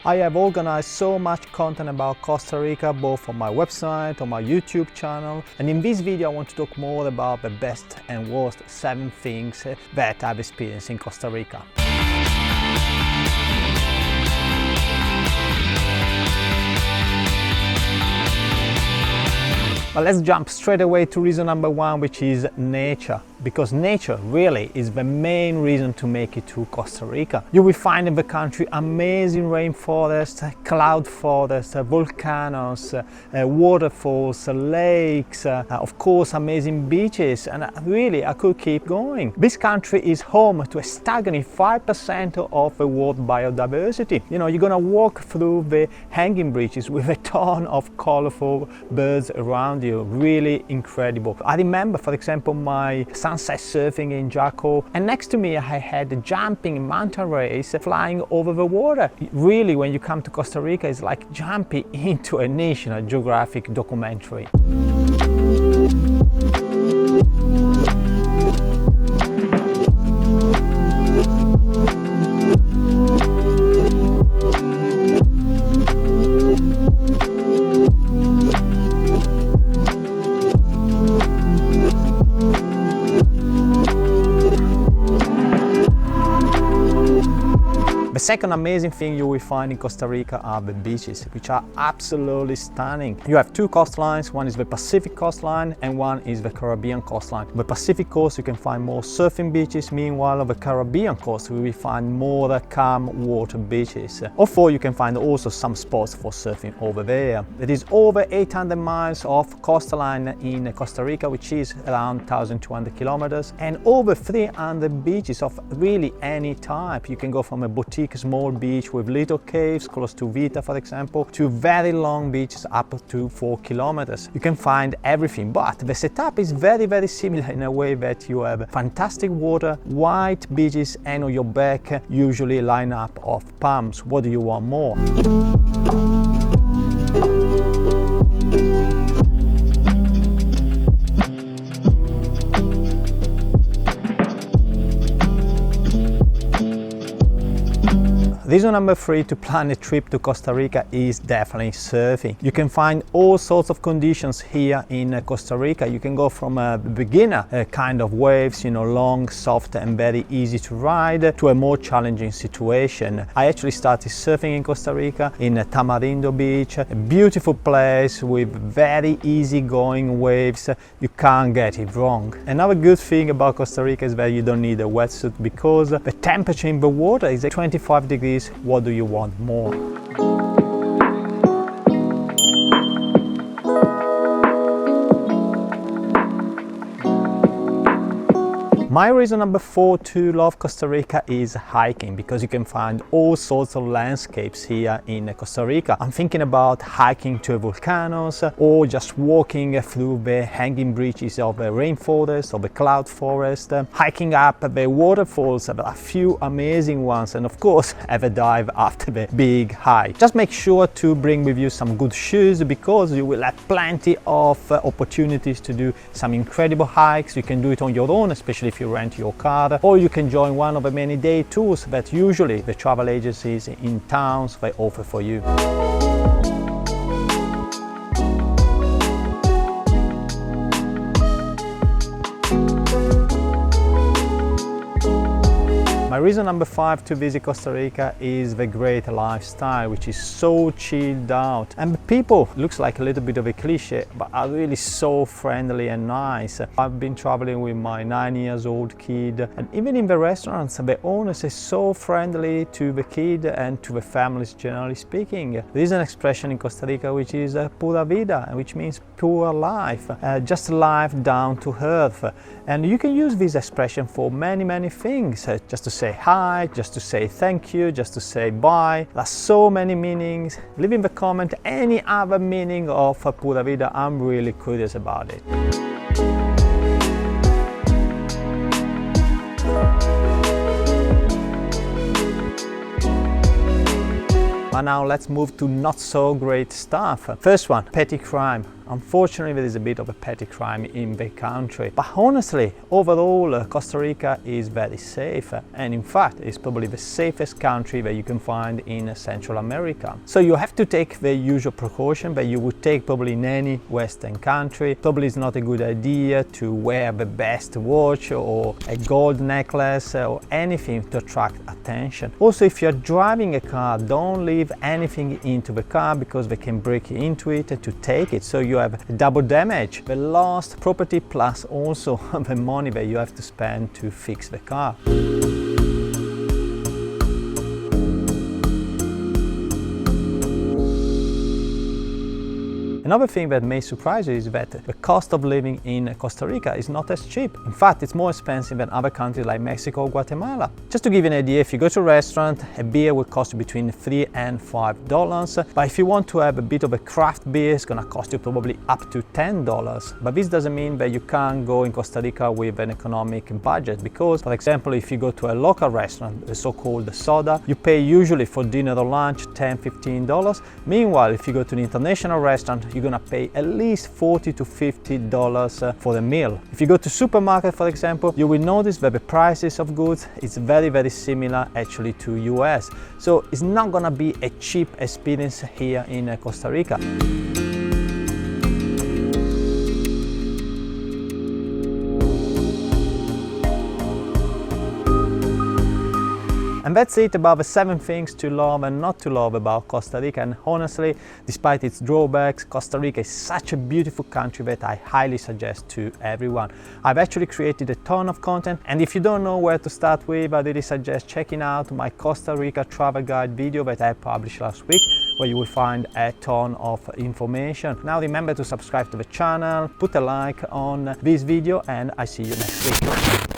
I have organized so much content about Costa Rica, both on my website, on my YouTube channel, and in this video I want to talk more about the best and worst 7 things that I've experienced in Costa Rica. But let's jump straight away to reason number 1, which is nature. Because nature really is the main reason to make it to Costa Rica. You will find in the country amazing rainforests, cloud forests, volcanoes, waterfalls, lakes, of course amazing beaches, and really I could keep going. This country is home to a staggering 5% of the world biodiversity. You know, you're gonna walk through the hanging bridges with a ton of colorful birds around you. Really incredible. I remember, for example, my sunset surfing in Jaco, and next to me I had a jumping manta rays flying over the water. Really, when you come to Costa Rica, it's like jumping into a National Geographic documentary. The second amazing thing you will find in Costa Rica are the beaches, which are absolutely stunning. You have 2 coastlines, one is the Pacific coastline and one is the Caribbean coastline. On the Pacific coast you can find more surfing beaches, meanwhile on the Caribbean coast we will find more calm water beaches. Although you can find also some spots for surfing over there. There is over 800 miles of coastline in Costa Rica, which is around 1,200 kilometers, and over 300 beaches of really any type. You can go from a boutique small beach with little caves close to Vita, for example, to very long beaches up to 4 kilometers. You can find everything, but the setup is very similar in a way that you have fantastic water, white beaches, and on your back usually a lineup of palms. What do you want more? Reason number 3 to plan a trip to Costa Rica is definitely surfing. You can find all sorts of conditions here in Costa Rica. You can go from a beginner kind of waves, you know, long, soft and very easy to ride, to a more challenging situation. I actually started surfing in Costa Rica in Tamarindo Beach, a beautiful place with very easy going waves. You can't get it wrong. Another good thing about Costa Rica is that you don't need a wetsuit because the temperature in the water is 25 degrees. What do you want more? My reason number 4 to love Costa Rica is hiking, because you can find all sorts of landscapes here in Costa Rica. I'm thinking about hiking to volcanoes or just walking through the hanging bridges of the rainforest or the cloud forest, hiking up the waterfalls, a few amazing ones, and of course have a dive after the big hike. Just make sure to bring with you some good shoes, because you will have plenty of opportunities to do some incredible hikes. You can do it on your own, especially if you rent your car, or you can join one of the many day tours that usually the travel agencies in towns they offer for you. My reason number 5 to visit Costa Rica is the great lifestyle, which is so chilled out. And the people, looks like a little bit of a cliche, but are really so friendly and nice. I've been traveling with my 9-year-old kid, and even in the restaurants, the owners are so friendly to the kid and to the families, generally speaking. There is an expression in Costa Rica which is pura vida, which means pure life, just life down to earth. And you can use this expression for many things, just to say hi, just to say thank you, just to say bye. There's so many meanings. Leave in the comment any other meaning of pura vida. I'm really curious about it. And now let's move to not so great stuff. First one, petty crime. Unfortunately, there is a bit of a petty crime in the country. But honestly, overall, Costa Rica is very safe, and in fact, it's probably the safest country that you can find in Central America. So you have to take the usual precaution that you would take probably in any Western country. Probably it's not a good idea to wear the best watch or a gold necklace or anything to attract attention. Also, if you're driving a car, don't leave anything into the car because they can break into it to take it, so you have double damage, the lost property plus also the money that you have to spend to fix the car. Another thing that may surprise you is that the cost of living in Costa Rica is not as cheap. In fact, it's more expensive than other countries like Mexico or Guatemala. Just to give you an idea, if you go to a restaurant, a beer will cost you between $3 and $5. But if you want to have a bit of a craft beer, it's gonna cost you probably up to $10. But this doesn't mean that you can't go in Costa Rica with an economic budget, because, for example, if you go to a local restaurant, the so-called soda, you pay usually for dinner or lunch $10, $15. Meanwhile, if you go to an international restaurant, you're gonna pay at least $40 to $50 for the meal. If you go to supermarket, for example, you will notice that the prices of goods is very similar actually to US. So it's not gonna be a cheap experience here in Costa Rica. And that's it about the 7 things to love and not to love about Costa Rica. And honestly, despite its drawbacks, Costa Rica is such a beautiful country that I highly suggest to everyone. I've actually created a ton of content, and if you don't know where to start with, I really suggest checking out my Costa Rica travel guide video that I published last week, where you will find a ton of information. Now remember to subscribe to the channel, put a like on this video, and I see you next week.